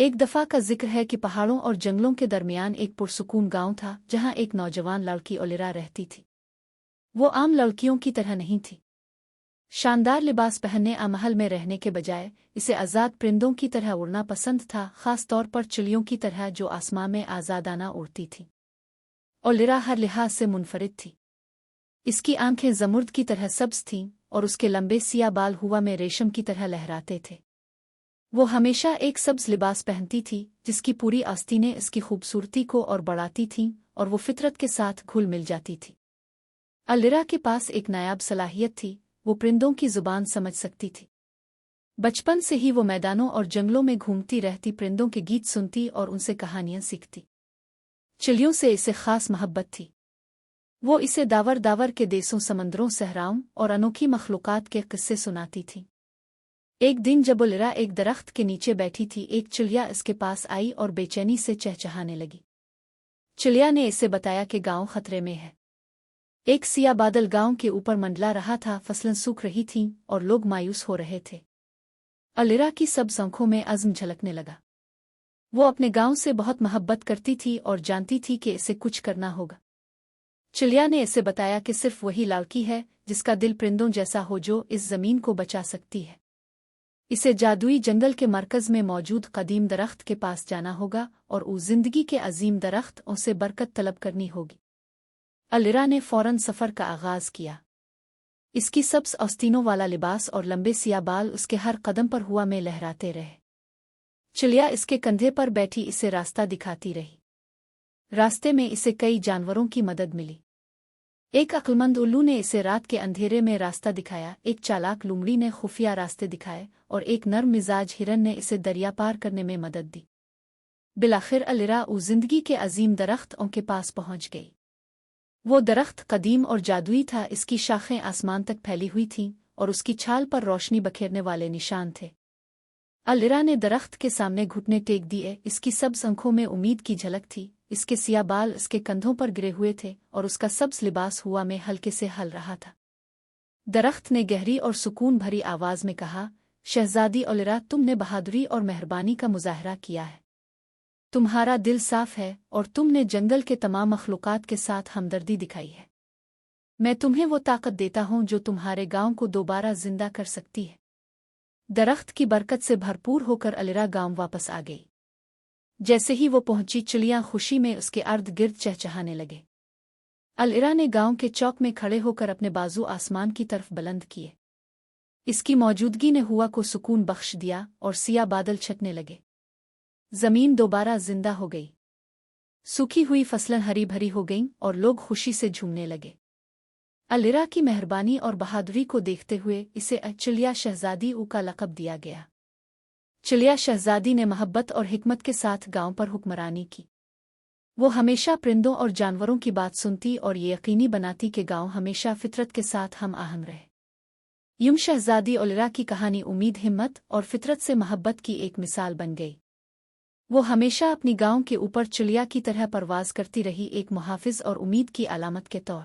एक दफा का जिक्र है कि पहाड़ों और जंगलों के दरमियान एक पुरसुकून गांव था जहां एक नौजवान लड़की ओलिरा रहती थी। वो आम लड़कियों की तरह नहीं थी। शानदार लिबास पहनने महल में रहने के बजाय इसे आज़ाद परिंदों की तरह उड़ना पसंद था, खास तौर पर चिड़ियों की तरह जो आसमां में आज़ादाना उड़ती थी। ओलिरा हर लिहाज से मुनफरिद थी। इसकी आंखें जमुर्द की तरह सब्ज थीं और उसके लंबे सिया बाल हुआ में रेशम की तरह लहराते थे। वो हमेशा एक सब्ज लिबास पहनती थी जिसकी पूरी आस्तीनें इसकी खूबसूरती को और बढ़ाती थीं और वो फितरत के साथ घुल मिल जाती थी। ओलिरा के पास एक नायाब सलाहियत थी, वो परिंदों की जुबान समझ सकती थी। बचपन से ही वो मैदानों और जंगलों में घूमती रहती, परिंदों के गीत सुनती और उनसे कहानियां सीखती। चिड़ियों से इसे खास मोहब्बत थी। वो इसे दावर दावर के देशों, समंदरों, सहराओं और अनोखी मखलूकात के किस्से सुनाती थी। एक दिन जब ओलिरा एक दरख्त के नीचे बैठी थी, एक चिड़िया इसके पास आई और बेचैनी से चहचहाने लगी। चिड़िया ने इसे बताया कि गांव खतरे में है। एक सिया बादल गांव के ऊपर मंडला रहा था, फसलें सूख रही थीं और लोग मायूस हो रहे थे। ओलिरा की सब आंखों में अज़्म झलकने लगा। वो अपने गांव से बहुत मोहब्बत करती थी और जानती थी कि इसे कुछ करना होगा। चिड़िया ने इसे बताया कि सिर्फ वही लड़की है जिसका दिल परिंदों जैसा हो जो इस जमीन को बचा सकती है। इसे जादुई जंगल के मरकज में मौजूद कदीम दरख्त के पास जाना होगा और उस जिंदगी के अजीम दरख्त उसे बरकत तलब करनी होगी। ओलिरा ने फौरन सफ़र का आगाज किया। इसकी सब्ज आस्तीनों वाला लिबास और लंबे सिया बाल उसके हर कदम पर हुआ में लहराते रहे। चिड़िया इसके कंधे पर बैठी इसे रास्ता दिखाती रही। रास्ते में इसे कई जानवरों की मदद मिली। एक अक्लमंद उल्लू ने इसे रात के अंधेरे में रास्ता दिखाया, एक चालाक लूमड़ी ने खुफिया रास्ते दिखाए और एक नर्म मिजाज हिरन ने इसे दरिया पार करने में मदद दी। बिलाखिर ओलिरा उस जिंदगी के अजीम दरख्त के पास पहुंच गई। वो दरख्त कदीम और जादुई था, इसकी शाखें आसमान तक फैली हुई थीं और उसकी छाल पर रोशनी बखेरने वाले निशान थे। ओलिरा ने दरख्त के सामने घुटने टेक दिए। इसकी सब्ज आंखों में उम्मीद की झलक थी। इसके सिया बाल इसके कंधों पर गिरे हुए थे और उसका सब्ज लिबास हुआ में हल्के से हल रहा था। दरख्त ने गहरी और सुकून भरी आवाज में कहा, शहजादी ओलिरा, तुमने बहादुरी और मेहरबानी का मुजाहरा किया है। तुम्हारा दिल साफ है और तुमने जंगल के तमाम मखलूकात के साथ हमदर्दी दिखाई है। मैं तुम्हें वो ताकत देता हूँ जो तुम्हारे गांव को दोबारा जिंदा कर सकती है। दरख्त की बरकत से भरपूर होकर ओलिरा गांव वापस आ गई। जैसे ही वो पहुंची, चिड़ियां खुशी में उसके अर्द गिर्द चहचहाने लगे। ओलिरा ने गांव के चौक में खड़े होकर अपने बाजू आसमान की तरफ बुलंद किए। इसकी मौजूदगी ने हुआ को सुकून बख्श दिया और सिया बादल छटने लगे। जमीन दोबारा जिंदा हो गई। सूखी हुई फसलें हरी भरी हो गईं और लोग खुशी से झूमने लगे। ओलिरा की मेहरबानी और बहादुरी को देखते हुए इसे चिड़िया शहजादी का लक़ब दिया गया। चिड़िया शहजादी ने मोहब्बत और हिकमत के साथ गांव पर हुक्मरानी की। वो हमेशा परिंदों और जानवरों की बात सुनती और ये यकीनी बनाती कि गांव हमेशा फितरत के साथ हम आहंग रहे। यूं शहजादी ओलिरा की कहानी उम्मीद, हिम्मत और फितरत से मोहब्बत की एक मिसाल बन गई। वो हमेशा अपनी गांव के ऊपर चिड़िया की तरह परवाज करती रही, एक मुहाफिज और उम्मीद की अलामत के तौर।